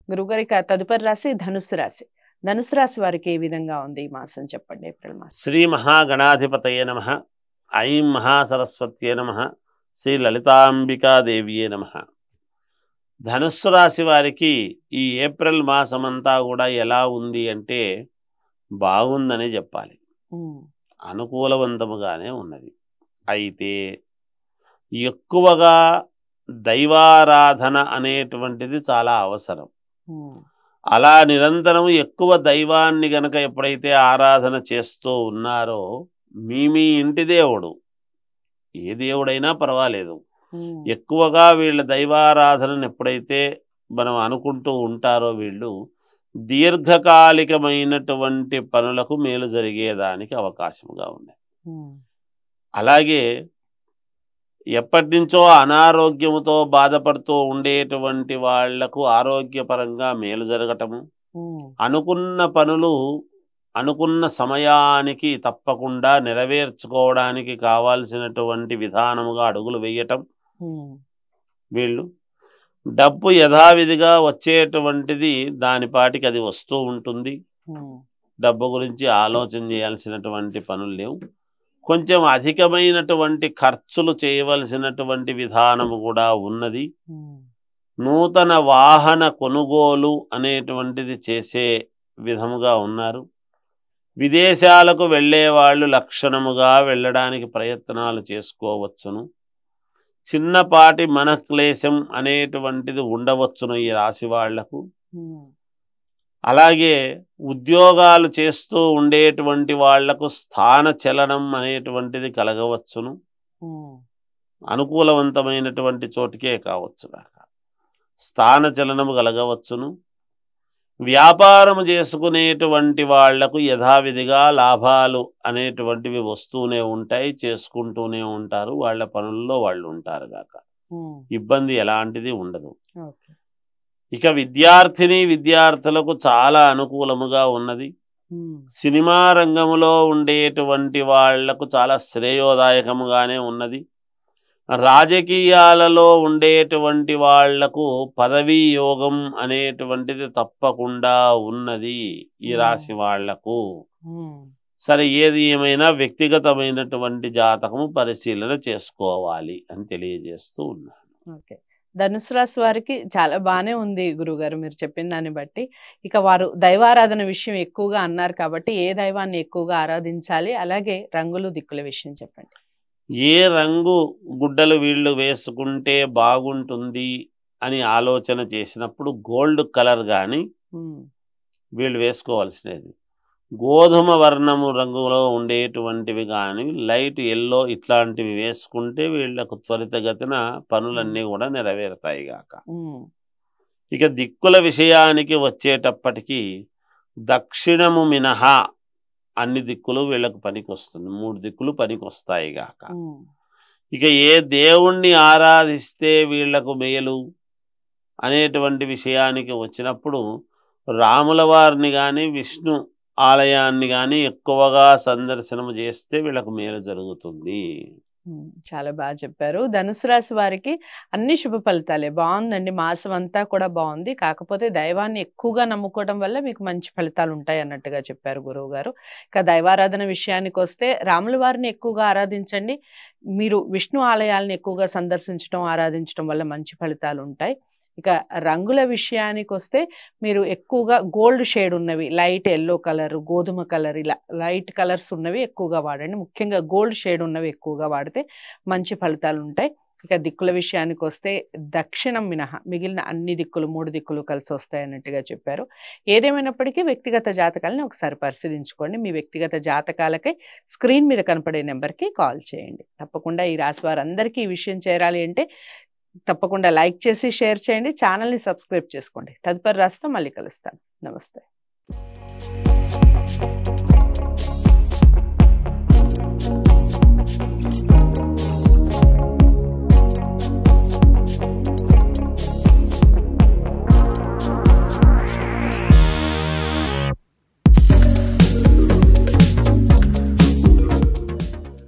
గురుగారి తదుపరి రాశి ధనుస్సు రాశి. ధనుస్సు రాశి వారికి ఏ విధంగా ఉంది ఈ మాసం చెప్పండి, ఏప్రిల్ మాసం? శ్రీ మహాగణాధిపతయే నమః. ఐం మహాసరస్వత్యే నమః. శ్రీ లలితాంబికాదేవియే నమః. ధనుస్సు రాశి వారికి ఈ ఏప్రిల్ మాసమంతా కూడా ఎలా ఉంది అంటే బాగుందని చెప్పాలి. అనుకూలవంతముగానే ఉన్నది. అయితే ఎక్కువగా దైవారాధన అనేటువంటిది చాలా అవసరం. అలా నిరంతరం ఎక్కువ దైవాన్ని గనక ఎప్పుడైతే ఆరాధన చేస్తూ ఉన్నారో, మీ ఇంటి దేవుడు ఏ దేవుడైనా పర్వాలేదు, ఎక్కువగా వీళ్ళ దైవారాధనను ఎప్పుడైతే మనం అనుకుంటూ ఉంటారో వీళ్ళు దీర్ఘకాలికమైనటువంటి పనులకు మేలు జరిగేదానికి అవకాశంగా ఉన్నాయి. అలాగే ఎప్పటి నుంచో అనారోగ్యముతో బాధపడుతూ ఉండేటువంటి వాళ్లకు ఆరోగ్యపరంగా మేలు జరగటము, అనుకున్న పనులు అనుకున్న సమయానికి తప్పకుండా నెరవేర్చుకోవడానికి కావాల్సినటువంటి విధానముగా అడుగులు వేయటం, వీళ్ళు డబ్బు యథావిధిగా వచ్చేటువంటిది దానిపాటికి అది వస్తూ ఉంటుంది. డబ్బు గురించి ఆలోచన చేయాల్సినటువంటి పనులు లేవు. కొంచెం అధికమైనటువంటి ఖర్చులు చేయవలసినటువంటి విధానము కూడా ఉన్నది. నూతన వాహన కొనుగోలు అనేటువంటిది చేసే విధముగా ఉన్నారు. విదేశాలకు వెళ్ళే వాళ్ళు లక్షణముగా వెళ్ళడానికి ప్రయత్నాలు చేసుకోవచ్చును. చిన్నపాటి మనక్లేశం అనేటువంటిది ఉండవచ్చును ఈ రాశి వాళ్లకు. అలాగే ఉద్యోగాలు చేస్తూ ఉండేటువంటి వాళ్లకు స్థాన చలనం అనేటువంటిది కలగవచ్చును. అనుకూలవంతమైనటువంటి చోటికే కావచ్చు, స్థాన చలనము కలగవచ్చును. వ్యాపారము చేసుకునేటువంటి వాళ్లకు యథావిధిగా లాభాలు అనేటువంటివి వస్తూనే ఉంటాయి, చేసుకుంటూనే ఉంటారు. వాళ్ళ పనుల్లో వాళ్ళు ఉంటారు గాక, ఇబ్బంది ఎలాంటిది ఉండదు. ఇక విద్యార్థులకు చాలా అనుకూలముగా ఉన్నది. సినిమా రంగములో ఉండేటువంటి వాళ్లకు చాలా శ్రేయోదాయకముగానే ఉన్నది. రాజకీయాలలో ఉండేటువంటి వాళ్లకు పదవీ యోగం అనేటువంటిది తప్పకుండా ఉన్నది ఈ రాశి వాళ్లకు. సరే, ఏది ఏమైనా వ్యక్తిగతమైనటువంటి జాతకము పరిశీలన చేసుకోవాలి అని తెలియజేస్తూ ఉన్నాను. ఓకే, ధనుసు రాశి వారికి చాలా బాగానే ఉంది గురుగారు మీరు చెప్పిన దాన్ని బట్టి. ఇక వారు దైవారాధన విషయం ఎక్కువగా అన్నారు కాబట్టి ఏ దైవాన్ని ఎక్కువగా ఆరాధించాలి, అలాగే రంగులు దిక్కుల విషయం చెప్పండి. ఏ రంగు గుడ్డలు వీళ్ళు వేసుకుంటే బాగుంటుంది అని ఆలోచన చేసినప్పుడు గోల్డ్ కలర్ కానీ వీళ్ళు వేసుకోవాల్సినది. గోధుమ వర్ణము రంగులో ఉండేటువంటివి కానీ లైట్ ఎల్లో ఇట్లాంటివి వేసుకుంటే వీళ్లకు త్వరితగతిన పనులన్నీ కూడా నెరవేరుతాయి గాక. ఇక దిక్కుల విషయానికి వచ్చేటప్పటికి దక్షిణము మినహా అన్ని దిక్కులు వీళ్ళకు పనికి వస్తుంది. 3 దిక్కులు పనికి వస్తాయి గాక. ఇక ఏ దేవుణ్ణి ఆరాధిస్తే వీళ్లకు మేలు అనేటువంటి విషయానికి వచ్చినప్పుడు రాముల వారిని కానీ విష్ణు ఆలయాన్ని కానీ ఎక్కువగా సందర్శనం చేస్తే వీళ్ళకు మేలు జరుగుతుంది. చాలా బాగా చెప్పారు. ధనుసు రాశి వారికి అన్ని శుభ ఫలితాలే. బాగుందండి, మాసం అంతా కూడా బాగుంది. కాకపోతే దైవాన్ని ఎక్కువగా నమ్ముకోవడం వల్ల మీకు మంచి ఫలితాలు ఉంటాయి అన్నట్టుగా చెప్పారు గురువు గారు. ఇక దైవారాధన విషయానికి వస్తే రాముల వారిని ఎక్కువగా ఆరాధించండి. మీరు విష్ణు ఆలయాలను ఎక్కువగా సందర్శించడం ఆరాధించడం వల్ల మంచి ఫలితాలు ఉంటాయి. ఇక రంగుల విషయానికి వస్తే మీరు ఎక్కువగా గోల్డ్ షేడ్ ఉన్నవి, లైట్ ఎల్లో కలర్, గోధుమ కలర్, ఇలా లైట్ కలర్స్ ఉన్నవి ఎక్కువగా వాడండి. ముఖ్యంగా గోల్డ్ షేడ్ ఉన్నవి ఎక్కువగా వాడితే మంచి ఫలితాలు ఉంటాయి. ఇక దిక్కుల విషయానికి వస్తే దక్షిణం మినహా మిగిలిన అన్ని దిక్కులు 3 దిక్కులు కలిసి వస్తాయి అన్నట్టుగా చెప్పారు. ఏదేమైనప్పటికీ వ్యక్తిగత జాతకాలని ఒకసారి పరిశీలించుకోండి. మీ వ్యక్తిగత జాతకాలకై స్క్రీన్ మీద కనపడే నెంబర్కి కాల్ చేయండి. తప్పకుండా ఈ రాశి వారందరికీ ఈ విషయం చేరాలి అంటే తప్పకుండా లైక్ చేసి షేర్ చేయండి. ఛానల్ని సబ్స్క్రైబ్ చేసుకోండి. తదుపరి రాశితో మళ్ళీ కలుస్తాను. నమస్తే.